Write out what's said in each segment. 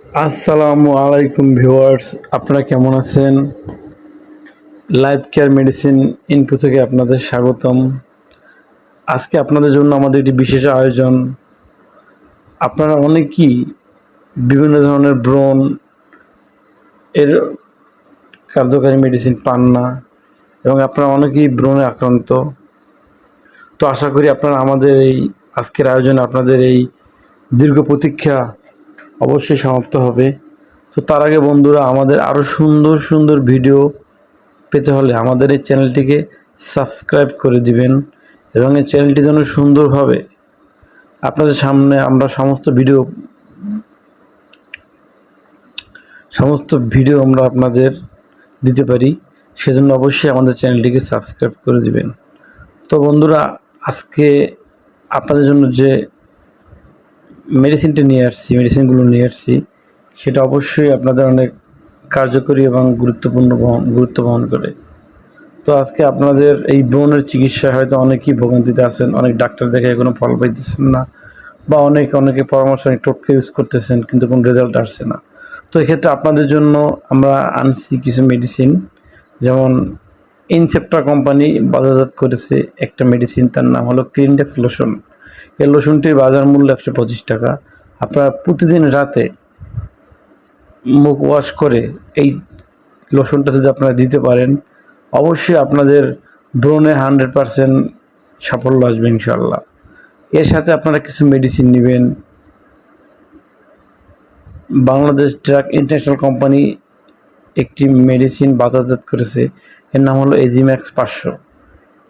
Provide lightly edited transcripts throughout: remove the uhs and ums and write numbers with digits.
আসসালামু আলাইকুম ভিউয়ার্স, আপনারা কেমন আছেন? লাইফ কেয়ার মেডিসিন ইনফো থেকে আপনাদের স্বাগতম। আজকে আপনাদের জন্য আমাদের একটি বিশেষ আয়োজন। আপনারা অনেকেই বিভিন্ন ধরনের ব্রণ এর কার্যকারী মেডিসিন পান না এবং আপনারা অনেকেই ব্রণে আক্রান্ত। তো আশা করি আপনারা আমাদের এই আজকের আয়োজনে আপনাদের এই দীর্ঘ প্রতীক্ষা অবশ্যই সমাপ্ত হবে। তো তার আগে বন্ধুরা, আমাদের আরও সুন্দর সুন্দর ভিডিও পেতে হলে আমাদের এই চ্যানেলটিকে সাবস্ক্রাইব করে দিবেন এবং এই চ্যানেলটি যেন সুন্দরভাবে আপনাদের সামনে আমরা সমস্ত ভিডিও আমরা আপনাদের দিতে পারি। সেজন্য অবশ্যই আমাদের চ্যানেলটিকে সাবস্ক্রাইব করে দিবেন। তো বন্ধুরা, আজকে আপনাদের জন্য যে মেডিসিনগুলো নিয়ে আসছি সেটা অবশ্যই আপনাদের অনেক কার্যকরী এবং গুরুত্ব বহন করে। তো আজকে আপনাদের এই ব্রণের চিকিৎসায় হয়তো অনেকেই ভোগান্তিতে আছেন, অনেক ডাক্তার দেখে কোনো ফল পাইতেছেন না, বা অনেকে পরামর্শ অনেক টোটকা ইউজ করতেছেন কিন্তু কোনো রেজাল্ট আসছে না। তো এক্ষেত্রে আপনাদের জন্য আমরা আনছি কিছু মেডিসিন, যেমন ইনসেপ্টা কোম্পানি বাজারজাত করেছে একটা মেডিসিন, তার নাম হলো ক্লিনডেক্স লোশন। এই লোশনটির বাজার মূল্য 125 টাকা। আপনারা প্রতিদিন রাতে মুখ ওয়াশ করে এই লোশনটা যদি আপনারা দিতে পারেন, অবশ্যই আপনাদের ব্রণে 100% সাফল্য আসবে ইনশাল্লাহ। এর সাথে আপনারা কিছু মেডিসিন নেবেন। বাংলাদেশ ড্রাগ ইন্টারন্যাশনাল কোম্পানি একটি মেডিসিন বাজারজাত করেছে, এর নাম হলো এজিম্যাক্স 500।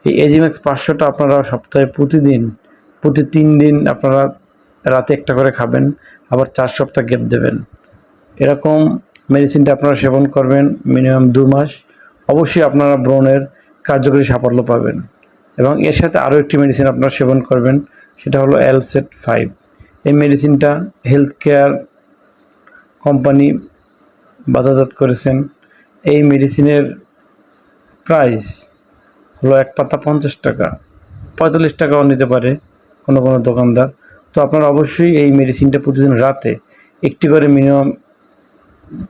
এই এজিম্যাক্স 500টা আপনারা সপ্তাহে প্রতি 3 দিন আপনারা রাতে একটা করে খাবেন, আবার 4 সপ্তাহ গ্যাপ দেবেন। এরকম মেডিসিনটা আপনারা সেবন করবেন মিনিমাম 2 মাস। অবশ্যই আপনারা ব্রণের কার্যকরী সাফল্য পাবেন। এবং এর সাথে আরও একটি মেডিসিন আপনারা সেবন করবেন, সেটা হলো অ্যালসেট 5। এই মেডিসিনটা হেলথ কেয়ার কোম্পানি বাজারজাত করেছেন। এই মেডিসিনের প্রাইস হলো এক পাতা 50 টাকা, 45 টাকাও নিতে পারে কোনো দোকানদার। তো আপনারা অবশ্যই এই মেডিসিনটা প্রতিদিন রাতে একটি করে মিনিমাম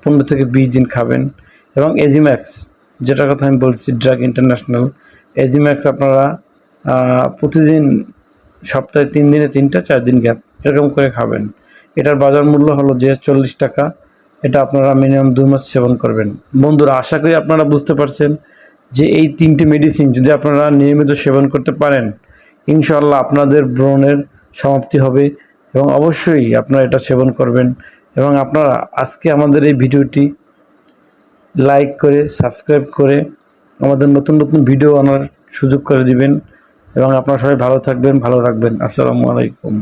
15 থেকে 20 দিন খাবেন। এবং এজিম্যাক্স, যেটার কথা আমি বলছি, ড্রাগ ইন্টারন্যাশনাল এজিম্যাক্স আপনারা প্রতিদিন সপ্তাহে 3 দিনে 3টা, 4 দিন গ্যাপ এরকম করে খাবেন। এটার বাজার মূল্য হলো যে 40 টাকা। এটা আপনারা মিনিমাম 2 মাস সেবন করবেন। বন্ধুরা, আশা করি আপনারা বুঝতে পারছেন যে এই 3টি মেডিসিন যদি আপনারা নিয়মিত সেবন করতে পারেন, ইনশাআল্লাহ আপনাদের ব্রণের সমাপ্তি হবে এবং অবশ্যই আপনারা এটা সেবন করবেন। এবং আপনারা আজকে আমাদের এই ভিডিওটি লাইক করে সাবস্ক্রাইব করে আমাদের নতুন নতুন ভিডিও আনার সুযোগ করে দিবেন। এবং আপনারা সবাই ভালো থাকবেন, ভালো রাখবেন। আসসালামু আলাইকুম।